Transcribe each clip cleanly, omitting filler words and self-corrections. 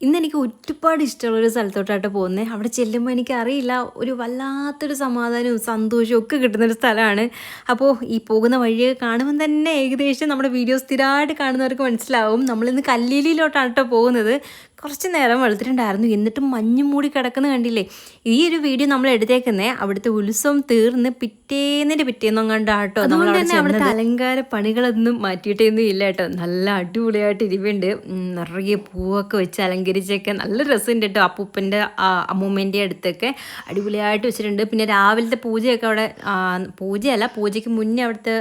ഇന്നെനിക്ക് ഒരുപാട് ഇഷ്ടമുള്ളൊരു സ്ഥലത്തോട്ടായിട്ട് പോകുന്നത്. അവിടെ ചെല്ലുമ്പോൾ എനിക്കറിയില്ല, ഒരു വല്ലാത്തൊരു സമാധാനവും സന്തോഷവും ഒക്കെ കിട്ടുന്നൊരു സ്ഥലമാണ്. അപ്പോൾ ഈ പോകുന്ന വഴിയൊക്കെ കാണുമ്പോൾ തന്നെ ഏകദേശം നമ്മുടെ വീഡിയോ സ്ഥിരമായിട്ട് കാണുന്നവർക്ക് മനസ്സിലാവും. നമ്മളിന്ന് കല്ലേലിയിലോട്ടാണ് കേട്ടോ പോകുന്നത്. കുറച്ച് നേരം വെളുത്തിട്ടുണ്ടായിരുന്നു, എന്നിട്ടും മഞ്ഞ് മൂടി കിടക്കുന്ന കണ്ടില്ലേ. ഈ ഒരു വീഡിയോ നമ്മൾ എടുത്തേക്കുന്നേ അവിടുത്തെ ഉത്സവം തീർന്ന് പിറ്റേന്നും കണ്ടാട്ടോ. അതുകൊണ്ട് തന്നെ അവിടുത്തെ അലങ്കാര പണികളൊന്നും മാറ്റിയിട്ടൊന്നും ഇല്ല കേട്ടോ. നല്ല അടിപൊളിയായിട്ട് ഇരിവുണ്ട്. നിറയെ പൂവൊക്കെ വെച്ച് അലങ്കരിച്ചൊക്കെ നല്ല രസമുണ്ട് കേട്ടോ. അപ്പൂപ്പൻ്റെ അമ്മൂമ്മേൻ്റെ അടുത്തൊക്കെ അടിപൊളിയായിട്ട് വെച്ചിട്ടുണ്ട്. പിന്നെ രാവിലത്തെ പൂജയൊക്കെ അവിടെ, പൂജയ്ക്ക് മുന്നേ അവിടുത്തെ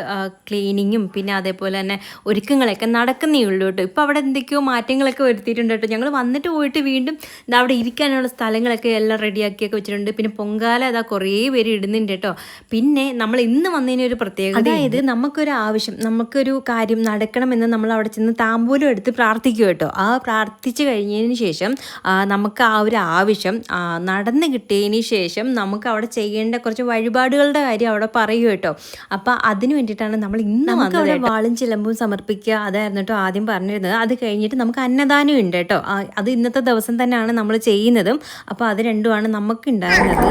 ക്ലീനിങ്ങും പിന്നെ അതേപോലെ തന്നെ ഒരുക്കങ്ങളൊക്കെ നടക്കുന്നേ ഉള്ളൂ കേട്ടോ. ഇപ്പോൾ അവിടെ എന്തൊക്കെയോ മാറ്റങ്ങളൊക്കെ വരുത്തിയിട്ടുണ്ട് കേട്ടോ. ഞങ്ങൾ വന്നിട്ട് പോയിട്ട് വീണ്ടും അവിടെ ഇരിക്കാനുള്ള സ്ഥലങ്ങളൊക്കെ എല്ലാം റെഡിയാക്കിയൊക്കെ വെച്ചിട്ടുണ്ട്. പിന്നെ പൊങ്കാല അതാ കുറേ പേര് ഇടുന്നുണ്ട് കേട്ടോ. പിന്നെ നമ്മൾ ഇന്ന് വന്നതിന് ഒരു പ്രത്യേകത, അതായത് നമുക്കൊരു കാര്യം നടക്കണമെന്ന് നമ്മൾ അവിടെ ചെന്ന് താമ്പൂലം എടുത്ത് പ്രാർത്ഥിക്കും കേട്ടോ. ആ പ്രാർത്ഥിച്ചു കഴിഞ്ഞതിന് ശേഷം നമുക്ക് ആ ഒരു ആവശ്യം നടന്നു കിട്ടിയതിന് ശേഷം നമുക്ക് അവിടെ ചെയ്യേണ്ട കുറച്ച് വഴിപാടുകളുടെ കാര്യം അവിടെ പറയൂ കേട്ടോ. അപ്പം അതിന് വേണ്ടിയിട്ടാണ് നമ്മൾ ഇന്ന് വന്നത്. വാളും ചിലമ്പും സമർപ്പിക്കുക, അതായിരുന്നു കേട്ടോ ആദ്യം പറഞ്ഞിരുന്നത്. അത് കഴിഞ്ഞിട്ട് നമുക്ക് അന്നദാനം ഉണ്ട് കേട്ടോ. അത് ഇന്നത്തെ ദിവസം തന്നെയാണ് നമ്മൾ ചെയ്യുന്നതും. അപ്പോൾ അത് രണ്ടുമാണ് നമുക്ക് ഉണ്ടായിരുന്നത്.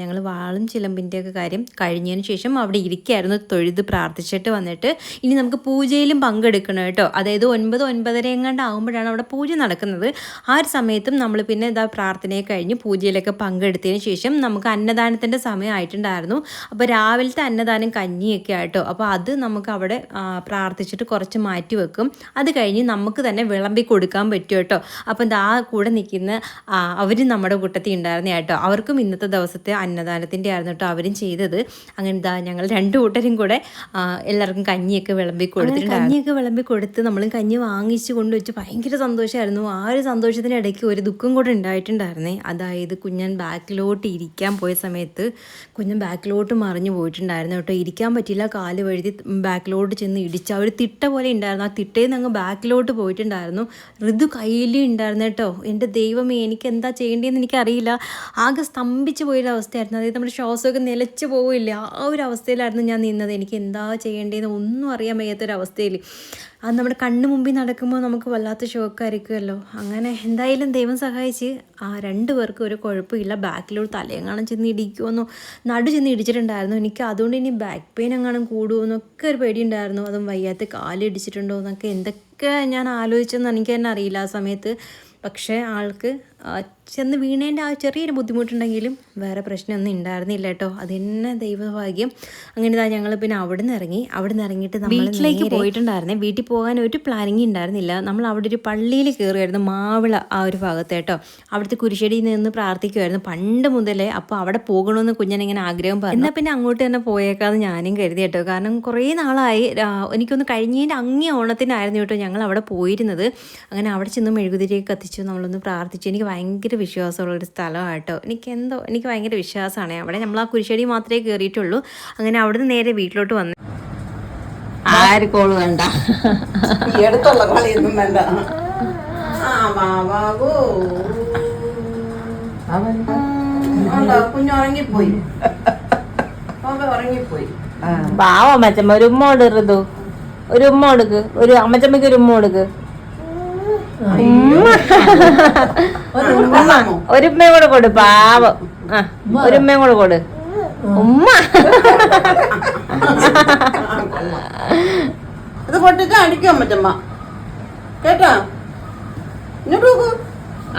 ഞങ്ങൾ വാളും ചിലമ്പിൻ്റെയൊക്കെ കാര്യം കഴിഞ്ഞതിന് ശേഷം അവിടെ ഇരിക്കുകയായിരുന്നു, തൊഴുത് പ്രാർത്ഥിച്ചിട്ട് വന്നിട്ട് ഇനി നമുക്ക് പൂജയിലും പങ്കെടുക്കണം കേട്ടോ. അതായത് 9-9:30 എങ്ങാണ്ട് ആകുമ്പോഴാണ് അവിടെ പൂജ നടക്കുന്നത്. ആ ഒരു സമയത്തും നമ്മൾ പിന്നെ പ്രാർത്ഥനയെ കഴിഞ്ഞ് പൂജയിലൊക്കെ പങ്കെടുത്തതിന് ശേഷം നമുക്ക് അന്നദാനത്തിൻ്റെ സമയമായിട്ടുണ്ടായിരുന്നു. അപ്പോൾ രാവിലത്തെ അന്നദാനം കഞ്ഞിയൊക്കെ ആയിട്ടോ. അപ്പോൾ അത് നമുക്ക് അവിടെ പ്രാർത്ഥിച്ചിട്ട് കുറച്ച് മാറ്റി വെക്കും. അത് കഴിഞ്ഞ് നമുക്ക് തന്നെ വിളമ്പി കൊടുക്കാൻ പറ്റും കേട്ടോ. അപ്പം ആ കൂടെ നിൽക്കുന്ന അവർ നമ്മുടെ കൂട്ടത്തിൽ ഉണ്ടായിരുന്ന കേട്ടോ. അവർക്കും ഇന്നത്തെ ദിവസത്തെ അന്നദാനത്തിൻ്റെ ആയിരുന്നു കേട്ടോ അവരും ചെയ്തത്. അങ്ങനെ ഞങ്ങൾ രണ്ടു കൂട്ടരും കൂടെ എല്ലാവർക്കും കഞ്ഞിയൊക്കെ വിളമ്പി കൊടുത്തിട്ടുണ്ട്. കഞ്ഞിയൊക്കെ വിളമ്പി കൊടുത്ത് നമ്മളും കഞ്ഞി വാങ്ങിച്ച് കൊണ്ടുവച്ച് ഭയങ്കര സന്തോഷമായിരുന്നു. ആ ഒരു സന്തോഷത്തിൻ്റെ ഇടയ്ക്ക് ഒരു ദുഃഖം കൂടെ ഉണ്ടായിട്ടുണ്ടായിരുന്നേ. അതായത് കുഞ്ഞൻ ബാക്കിലോട്ട് ഇരിക്കാൻ പോയ സമയത്ത് കുഞ്ഞൻ ബാക്കിലോട്ട് മറിഞ്ഞു പോയിട്ടുണ്ടായിരുന്നു കേട്ടോ. ഇരിക്കാൻ പറ്റില്ല, കാല് വഴുതി ബാക്കിലോട്ട് ചെന്ന് ഇടിച്ച ഒരു തിട്ട പോലെ ഉണ്ടായിരുന്നു. ആ തിട്ടയിൽ നിന്ന് അങ്ങ് ബാക്കിലോട്ട് പോയിട്ടുണ്ടായിരുന്നു. ഋതു കയ്യിൽ ഉണ്ടായിരുന്നു കേട്ടോ. എൻ്റെ ദൈവമേ, എനിക്ക് എന്താ ചെയ്യേണ്ടതെന്ന് എനിക്കറിയില്ല. ആകെ സ്തംഭിച്ച് പോയൊരവസ്ഥയായിരുന്നു. അതായത് നമ്മുടെ ശ്വാസമൊക്കെ നിലച്ച് പോവില്ല, ആ ഒരു അവസ്ഥയിലായിരുന്നു ഞാൻ നിന്നത്. എനിക്ക് എന്താ ചെയ്യേണ്ടതെന്ന് ഒന്നും അറിയാൻ വയ്യാത്തൊരവസ്ഥയിൽ. അത് നമ്മുടെ കണ്ണ് മുമ്പിൽ നടക്കുമ്പോൾ നമുക്ക് വല്ലാത്ത ഷോക്കായിരിക്കുമല്ലോ. അങ്ങനെ എന്തായാലും ദൈവം സഹായിച്ച് ആ രണ്ടുപേർക്കും ഒരു കുഴപ്പമില്ല. ബാക്കിലോട്ട് തലയെങ്ങാനും ചെന്ന് ഇടിക്കുമെന്നോ നടു ചെന്ന് ഇടിച്ചിട്ടുണ്ടായിരുന്നു. എനിക്ക് അതുകൊണ്ട് ഇനി ബാക്ക് പെയിൻ എങ്ങാനും കൂടുമെന്നൊക്കെ ഒരു പേടിയുണ്ടായിരുന്നു. അതും വയ്യാത്ത കാലിടിച്ചിട്ടുണ്ടോ എന്നൊക്കെ എന്തൊക്കെ ഞാൻ ആലോചിച്ചെന്ന് എനിക്ക് തന്നെ അറിയില്ല ആ സമയത്ത്. പക്ഷേ ആൾക്ക് ചെന്ന് വീണേൻ്റെ ആ ചെറിയൊരു ബുദ്ധിമുട്ടുണ്ടെങ്കിലും വേറെ പ്രശ്നമൊന്നും ഉണ്ടായിരുന്നില്ല കേട്ടോ. അത് തന്നെ ദൈവഭാഗ്യം. അങ്ങനെ ഞങ്ങൾ പിന്നെ അവിടെ നിന്ന് ഇറങ്ങിയിട്ട് നമ്മൾ വീട്ടിലേക്ക് പോയിട്ടുണ്ടായിരുന്നേ. വീട്ടിൽ പോകാൻ ഒരു പ്ലാനിങ് ഉണ്ടായിരുന്നില്ല. നമ്മൾ അവിടെ ഒരു പള്ളിയിൽ കയറുമായിരുന്നു, മാവിള ആ ഒരു ഭാഗത്ത് കേട്ടോ. അവിടുത്തെ കുരിശടിയിൽ നിന്ന് പ്രാർത്ഥിക്കുമായിരുന്നു പണ്ട് മുതലേ. അപ്പോൾ അവിടെ പോകണമെന്ന് കുഞ്ഞനിങ്ങനെ ആഗ്രഹം പറഞ്ഞു. എന്നാൽ പിന്നെ അങ്ങോട്ട് തന്നെ പോയേക്കാന്ന് ഞാനും കരുതി കേട്ടോ. കാരണം കുറേ നാളായി, എനിക്കൊന്ന് കഴിഞ്ഞതിൻ്റെ അങ്ങേ ഓണത്തിനായിരുന്നു കേട്ടോ ഞങ്ങൾ അവിടെ പോയിരുന്നത്. അങ്ങനെ അവിടെ ചെന്ന് മെഴുകുതിരിയൊക്കെ കത്തിച്ചു നമ്മളൊന്ന് പ്രാർത്ഥിച്ചു. എനിക്ക് ഭയങ്കര വിശ്വാസമുള്ളൊരു സ്ഥലമായിട്ടോ. എനിക്ക് ഭയങ്കര വിശ്വാസമാണ് അവിടെ. നമ്മൾ ആ കുരിശടി മാത്രമേ കയറിയിട്ടുള്ളൂ. അങ്ങനെ അവിടുന്ന് നേരെ വീട്ടിലോട്ട് വന്നു. ആര് കോള് വേണ്ട, എടുത്തുള്ള കളിയൊന്നും വേണ്ട. കുഞ്ഞുറങ്ങിപ്പോയി, ഉറങ്ങിപ്പോയി. പാവ അമ്മച്ചമ്മ ഒരു ഉമ്മ കൊടുക്കരുത്. ഒരു ഉമ്മ കൊടുക്ക്, ഒരു അമ്മച്ചമ്മക്ക് ഒരു ഉമ്മ കൊടുക്ക്. ഒരു ഉമ്മയും കൂടെ കൊടു, പാവം. ഒരു ഉമ്മയും കൂടെ കൊടു. ഉമ്മ ഇത് പൊട്ടിച്ച് അടിക്കും അമ്മച്ചമ്മ കേട്ടോ.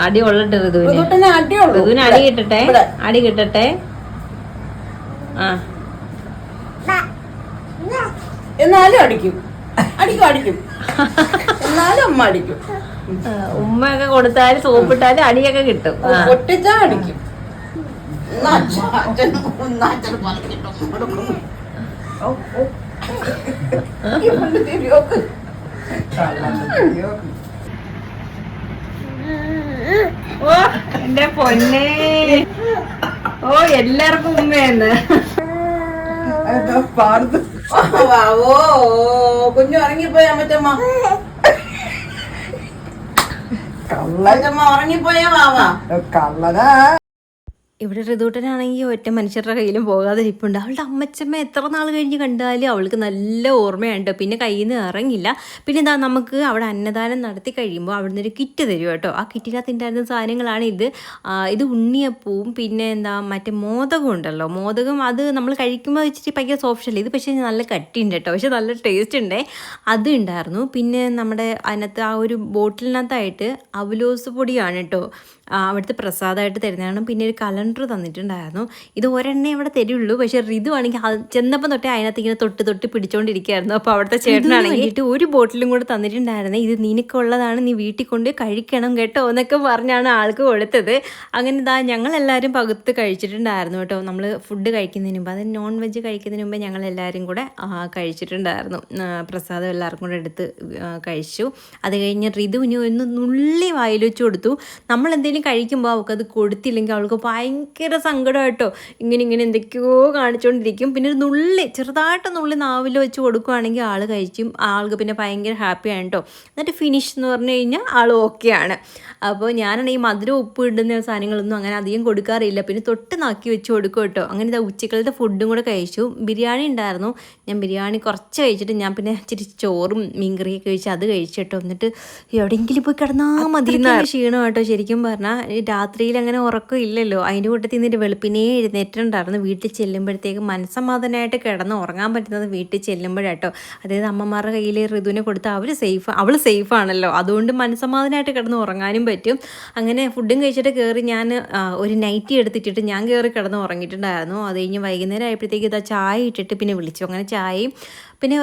അടി കൊള്ളട്ടെ ഋതുവിന്, അടി കിട്ടട്ടെ, അടി കിട്ടട്ടെ. എന്നാലും അടിക്കും എന്നാലും അമ്മ അടിക്കും. ഉമ്മയൊക്കെ കൊടുത്താലും സോപ്പിട്ടാലും അടിയൊക്കെ കിട്ടും. പൊട്ടിച്ചാ അടിക്കും. ഓ എന്റെ പൊന്നേ, ഓ എല്ലാവർക്കും ഉമ്മയെന്ന്. കുഞ്ഞു ഉറങ്ങിപ്പോയാ മറ്റമ്മ, കള്ളച്ചമ്മ ഉറങ്ങിപ്പോയാ വാവാ കള്ളനാ. ഇവിടെ ഋതുട്ടനാണെങ്കിൽ ഒറ്റ മനുഷ്യരുടെ കയ്യിലും പോകാതെ ഇരിപ്പുണ്ട്. അവളുടെ അമ്മച്ചമ്മ എത്ര നാൾ കഴിഞ്ഞ് കണ്ടാലും അവൾക്ക് നല്ല ഓർമ്മയുണ്ട്. പിന്നെ കയ്യിൽ നിന്ന് ഇറങ്ങില്ല. പിന്നെ എന്താ നമുക്ക് അവിടെ അന്നദാനം നടത്തി കഴിയുമ്പോൾ അവിടെ നിന്നൊരു കിറ്റ് തരും കേട്ടോ. ആ കിറ്റിനകത്ത് ഉണ്ടായിരുന്ന സാധനങ്ങളാണ് ഇത്. ഇത് ഉണ്ണിയപ്പവും പിന്നെ എന്താ മറ്റേ മോദകം ഉണ്ടല്ലോ. മോദകം അത് നമ്മൾ കഴിക്കുമ്പോൾ വെച്ചിട്ട് ഭയങ്കര സോഫ്റ്റ് അല്ലേ. ഇത് പക്ഷേ നല്ല കട്ടിയുണ്ട് കേട്ടോ. പക്ഷേ നല്ല ടേസ്റ്റ് ഉണ്ടേ. അത് ഉണ്ടായിരുന്നു. പിന്നെ നമ്മുടെ അതിനകത്ത് ആ ഒരു ബോട്ടിലിനകത്തായിട്ട് അവലോസ് പൊടിയാണ് കേട്ടോ അവിടുത്തെ പ്രസാദമായിട്ട് തരുന്നതാണ്. പിന്നെ ഒരു കലണ്ടർ തന്നിട്ടുണ്ടായിരുന്നു. ഇത് ഒരെണ്ണേ അവിടെ തരുള്ളൂ. പക്ഷേ ഋതു ആണെങ്കിൽ ചെന്നപ്പം തൊട്ടേ അതിനകത്ത് ഇങ്ങനെ തൊട്ട് പിടിച്ചോണ്ടിരിക്കുകയായിരുന്നു. അപ്പോൾ അവിടുത്തെ ചേട്ടനാണെങ്കിൽ ഒരു ബോട്ടിലും കൂടെ തന്നിട്ടുണ്ടായിരുന്നു. ഇത് നിനക്കുള്ളതാണ്, നീ വീട്ടിൽ കൊണ്ട് കഴിക്കണം കേട്ടോ എന്നൊക്കെ പറഞ്ഞാണ് ആൾക്ക് കൊടുത്തത്. അങ്ങനെ ഇതാ ഞങ്ങളെല്ലാവരും പകുത്ത് കഴിച്ചിട്ടുണ്ടായിരുന്നു കേട്ടോ. നമ്മൾ ഫുഡ് കഴിക്കുന്നതിന് മുമ്പ്, അതായത് നോൺ വെജ് കഴിക്കുന്നതിന് മുമ്പ് ഞങ്ങളെല്ലാവരും കൂടെ കഴിച്ചിട്ടുണ്ടായിരുന്നു. പ്രസാദം എല്ലാവർക്കും കൂടെ എടുത്ത് കഴിച്ചു. അത് കഴിഞ്ഞ് ഋതുവിന് ഒന്ന് നുള്ളി വായിൽ വെച്ച് കൊടുത്തു. നമ്മൾ എന്തെങ്കിലും കഴിക്കുമ്പോൾ അവൾക്കത് കൊടുത്തില്ലെങ്കിൽ അവൾക്ക് ഭയങ്കര സങ്കടമായിട്ടോ. ഇങ്ങനെ എന്തൊക്കെയോ കാണിച്ചുകൊണ്ടിരിക്കും. പിന്നെ ഒരു ചെറുതായിട്ട് നുള്ളി നാവിൽ വെച്ച് കൊടുക്കുകയാണെങ്കിൽ ആൾ കഴിക്കും. ആൾക്ക് പിന്നെ ഭയങ്കര ഹാപ്പിയാണ് കേട്ടോ. എന്നിട്ട് ഫിനിഷ് എന്ന് പറഞ്ഞു കഴിഞ്ഞാൽ ആൾ ഓക്കെയാണ്. അപ്പോൾ ഞാനാണെങ്കിൽ മധുരം ഉപ്പ് ഇടുന്ന സാധനങ്ങളൊന്നും അങ്ങനെ അധികം കൊടുക്കാറില്ല. പിന്നെ തൊട്ട് നാക്കി വെച്ച് കൊടുക്കും കേട്ടോ. അങ്ങനെ ഇതാ ഉച്ചക്കലത്തെ ഫുഡും കൂടെ കഴിച്ചു. ബിരിയാണി ഉണ്ടായിരുന്നു. ഞാൻ ബിരിയാണി കുറച്ച് കഴിച്ചിട്ട് ഞാൻ പിന്നെ ഇച്ചിരി ചോറും മീൻകറിയൊക്കെ കഴിച്ച് അത് കഴിച്ചു കേട്ടോ. എന്നിട്ട് എവിടെയെങ്കിലും പോയി കിടന്നാൽ മതി ക്ഷീണം കേട്ടോ. ശരിക്കും പറഞ്ഞാൽ രാത്രിയിൽ അങ്ങനെ ഉറക്കം ഇല്ലല്ലോ. അതിൻ്റെ കൂട്ടത്തിൽ നിന്നിട്ട് വെളുപ്പിനേ എഴുന്നേറ്റുണ്ടായിരുന്നു. വീട്ടിൽ ചെല്ലുമ്പോഴത്തേക്ക് മനസ്സമാധാനമായിട്ട് കിടന്ന് ഉറങ്ങാൻ പറ്റുന്നത് വീട്ടിൽ ചെല്ലുമ്പോഴാട്ടോ. അതായത് അമ്മമാരുടെ കയ്യിൽ ഋതുവിനെ കൊടുത്ത് അവൾ സേഫാണല്ലോ. അതുകൊണ്ട് മനസ്സമാധാനമായിട്ട് കിടന്ന് ഉറങ്ങാനും പറ്റും. അങ്ങനെ ഫുഡും കഴിച്ചിട്ട് കയറി ഞാൻ ഒരു നൈറ്റി എടുത്തിട്ടിട്ട് ഞാൻ കയറി കിടന്ന് ഉറങ്ങിയിട്ടുണ്ടായിരുന്നു. അത് കഴിഞ്ഞ് വൈകുന്നേരം ആയപ്പോഴത്തേക്ക് ഇതാ ചായ ഇട്ടിട്ട് പിന്നെ വിളിച്ചു. അങ്ങനെ ചായയും പിന്നെ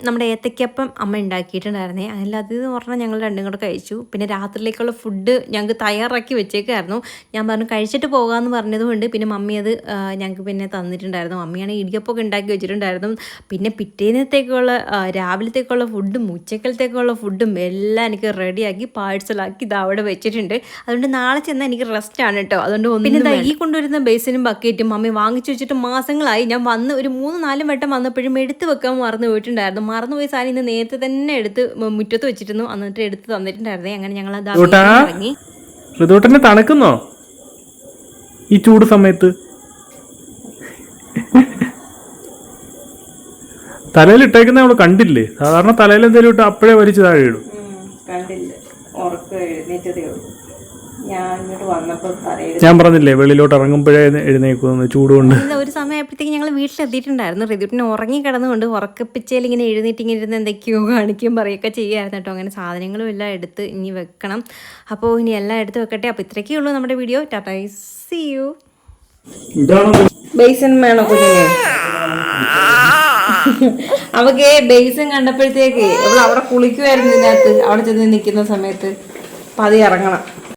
നമ്മുടെ ഏത്തയ്ക്കപ്പം അമ്മ ഉണ്ടാക്കിയിട്ടുണ്ടായിരുന്നേ. അതിലതെന്ന് പറഞ്ഞാൽ ഞങ്ങൾ രണ്ടും കൂടെ കഴിച്ചു. പിന്നെ രാത്രിയിലേക്കുള്ള ഫുഡ് ഞങ്ങൾക്ക് തയ്യാറാക്കി വെച്ചേക്കായിരുന്നു. ഞാൻ പറഞ്ഞു കഴിച്ചിട്ട് പോകാമെന്ന് പറഞ്ഞതുകൊണ്ട് പിന്നെ മമ്മി അത് ഞങ്ങൾക്ക് പിന്നെ തന്നിട്ടുണ്ടായിരുന്നു. മമ്മിയാണെങ്കിൽ ഇടിയപ്പമൊക്കെ ഉണ്ടാക്കി വെച്ചിട്ടുണ്ടായിരുന്നു. പിന്നെ പിറ്റേന്നത്തേക്കുള്ള രാവിലത്തേക്കുള്ള ഫുഡും ഉച്ചക്കലത്തേക്കുള്ള ഫുഡും എല്ലാം എനിക്ക് റെഡിയാക്കി പാഴ്സലാക്കി ഇത് അവിടെ വെച്ചിട്ടുണ്ട്. അതുകൊണ്ട് നാളെ ചെന്നാൽ എനിക്ക് റെസ്റ്റാണ് കേട്ടോ. അതുകൊണ്ട് പിന്നെ ഈ കൊണ്ടുവരുന്ന ബേസിനും ബക്കറ്റും മമ്മി വാങ്ങിച്ചു വെച്ചിട്ട് മാസങ്ങളായി. ഞാൻ വന്ന് ഒരു 3-4 വട്ടം വന്നപ്പോഴും എടുത്ത് വെക്കാൻ മറന്നു പോയിട്ടുണ്ടായിരുന്നു. മറന്നുപോയി സാധനം ഇന്ന് നേരത്തെ തന്നെ എടുത്ത് മുറ്റത്ത് വെച്ചിരുന്നു. എന്നിട്ട് എടുത്ത് തന്നിട്ടുണ്ടായിരുന്നേ. അങ്ങനെ ഞങ്ങൾ ഇറങ്ങി. ഋതുട്ടനെ തണുക്കുന്നോ ഈ ചൂട് സമയത്ത്? തലയിൽ ഇട്ടേക്കുന്ന അവള് കണ്ടില്ലേ? സാധാരണ തലയിൽ എന്തെങ്കിലും ഇട്ട് അപ്പോഴേ വലിച്ചു താഴെ ഇടും. കണ്ടില്ല, ഉറക്കം എഴുന്നേറ്റതേ ഉള്ളൂ. ഞാൻ പറഞ്ഞില്ലേ വെളിയിലോട്ട് ഇറങ്ങുമ്പോഴേ എഴുന്നേക്കുന്നു ചൂടുകൊണ്ട്. ഒരു സമയപ്പോഴത്തേക്ക് ഞങ്ങൾ വീട്ടിലെത്തിയിട്ടുണ്ടായിരുന്നു. ഋതുവിനെ ഉറങ്ങി കിടന്നുകൊണ്ട് ഉറക്കപ്പിച്ചയിൽ ഇങ്ങനെ എഴുന്നേറ്റിങ്ങനെ ഇരുന്ന് എന്തൊക്കെയോ കാണിക്കുകയും പറയുകയൊക്കെ ചെയ്യായിരുന്നു കേട്ടോ. അങ്ങനെ സാധനങ്ങളും എല്ലാം എടുത്ത് ഇനി വെക്കണം. അപ്പോൾ ഇനി എല്ലാം എടുത്ത് വെക്കട്ടെ. അപ്പോൾ ഇത്രയൊക്കെ ഉള്ളൂ നമ്മുടെ video. Tata, see you. Basin വേണോ കുഞ്ഞിന്? അവക്ക് ബേസൻ കണ്ടപ്പോഴത്തേക്ക് അവിടെ കുളിക്കുമായിരുന്നു. ഇതിനകത്ത് അവിടെ ചെന്ന് നിൽക്കുന്ന സമയത്ത് പതി ഇറങ്ങണം.